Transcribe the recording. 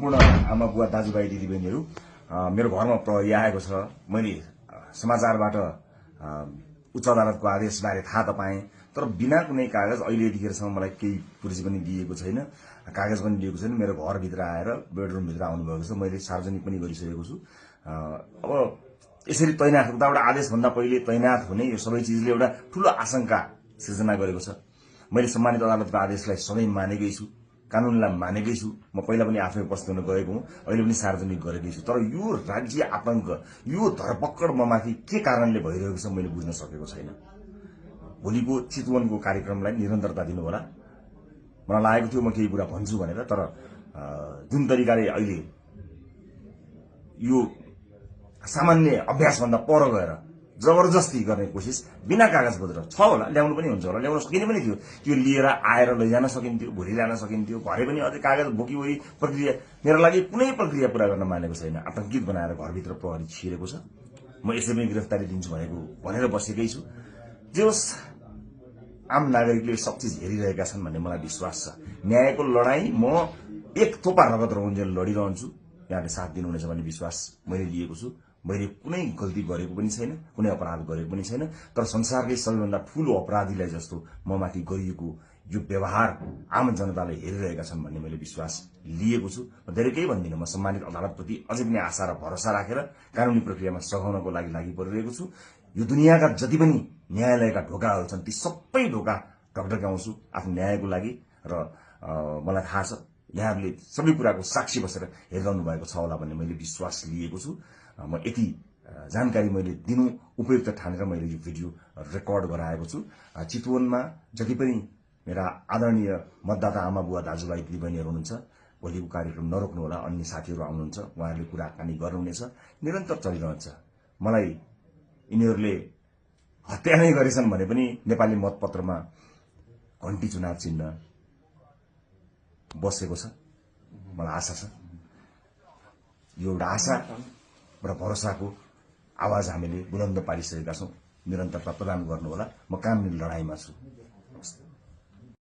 सम्पूर्ण आमा बुवा दाजुभाइ दिदीबहिनीहरू मेरो घरमा प्रहरी आएको छ। मैले समाचारबाट उच्च अदालतको आदेशबारे थाहा त पाएँ, तर बिना कुनै कागज अहिले यतिखेरसम्म मलाई केही पुलिस पनि दिएको छैन, कागज पनि दिएको छैन। मेरो घरभित्र आएर बेडरुमभित्र आउनुभएको छ, मैले सार्वजनिक पनि गरिसकेको छु। अब यसरी तैनाथ उताबाट आदेशभन्दा पहिले तैनाथ हुने यो सबै चिजले एउटा ठूलो आशंका सिर्जना गरेको छ। मैले सम्मानित अदालतको आदेशलाई सधैँ मानेकै छु, कानूनलाई मानेकै छु। म पहिला पनि आफै उपस्थित हुन गएको हुँ, अहिले पनि सार्वजनिक गरेकै छु। तर यो राज्य आतंक, यो धरपकड ममाथि के कारणले भइरहेको छ मैले बुझ्न सकेको छैन। भोलिको चितवनको कार्यक्रमलाई निरन्तरता दिनु होला। मलाई लागेको थियो म केही कुरा भन्छु भनेर, तर जुन तरिकाले अहिले यो सामान्य अभ्यासभन्दा पर गएर जबरजस्ती गर्ने कोसिस बिना कागजपत्र छ होला, ल्याउनु पनि हुन्छ होला, ल्याउन सकिने पनि थियो। त्यो लिएर आएर लैजान सकिन्थ्यो, भोलि ल्याउन सकिन्थ्यो। घरै पनि अझै कागज बोकी प्रक्रिया मेरो लागि कुनै प्रक्रिया पूरा गर्न मानेको छैन। आतंकित बनाएर घरभित्र प्रहरी छिरेको छ। म यसै पनि गिरफ्तारी दिन्छु भनेर बसेकै छु। जे होस्, आम नागरिकले सब चिज हेरिरहेका छन् भन्ने मलाई विश्वास छ। न्यायको लडाईँ म एक थोपा रगत रहुन्जेल लडिरहन्छु। यहाँले साथ दिनुहुनेछ भन्ने विश्वास मैले लिएको छु। मैले कुनै गल्ती गरेको पनि छैन, कुनै अपराध गरेको पनि छैन। तर संसारकै सबैभन्दा ठूलो अपराधीलाई जस्तो ममाथि गरिएको यो व्यवहार आम जनताले हेरिरहेका छन् भन्ने मैले विश्वास लिएको छु। धेरै केही भन्दिनँ। म सम्मानित अदालतप्रति अझै पनि आशा र भरोसा राखेर कानूनी प्रक्रियामा सघाउनको लागि परिरहेको छु। यो दुनियाँका जति पनि न्यायालयका ढोकाहरू छन्, ती सबै ढोका ढकढक्याउँछु आफ्नो न्यायको लागि। र मलाई थाहा छ यहाँहरूले सबै कुराको साक्षी बसेर हेरिरहनु भएको छ होला भन्ने मैले विश्वास लिएको छु। म यति जानकारी मैले दिनु उपयुक्त ठानेर मैले यो भिडियो रेकर्ड गराएको छु। चितवनमा जति पनि मेरा आदरणीय मतदाता आमा बुवा दाजुभाइ दिदीबहिनीहरू हुनुहुन्छ, भोलिको कार्यक्रम नरोक्नु होला। अन्य साथीहरू आउनुहुन्छ, उहाँहरूले कुराकानी गर्नुहुनेछ, निरन्तर चलिरहन्छ। मलाई यिनीहरूले हत्या नै गरेछन् भने पनि नेपाली मतपत्रमा घण्टी चुनाव चिन्ह बसेको छ। मलाई आशा छ यो एउटा आशा र भरोसाको आवाज हामीले बुलन्द पारिसकेका छौँ। निरन्तरता प्रदान गर्नुहोला। म कानुनी लडाईँमा छु।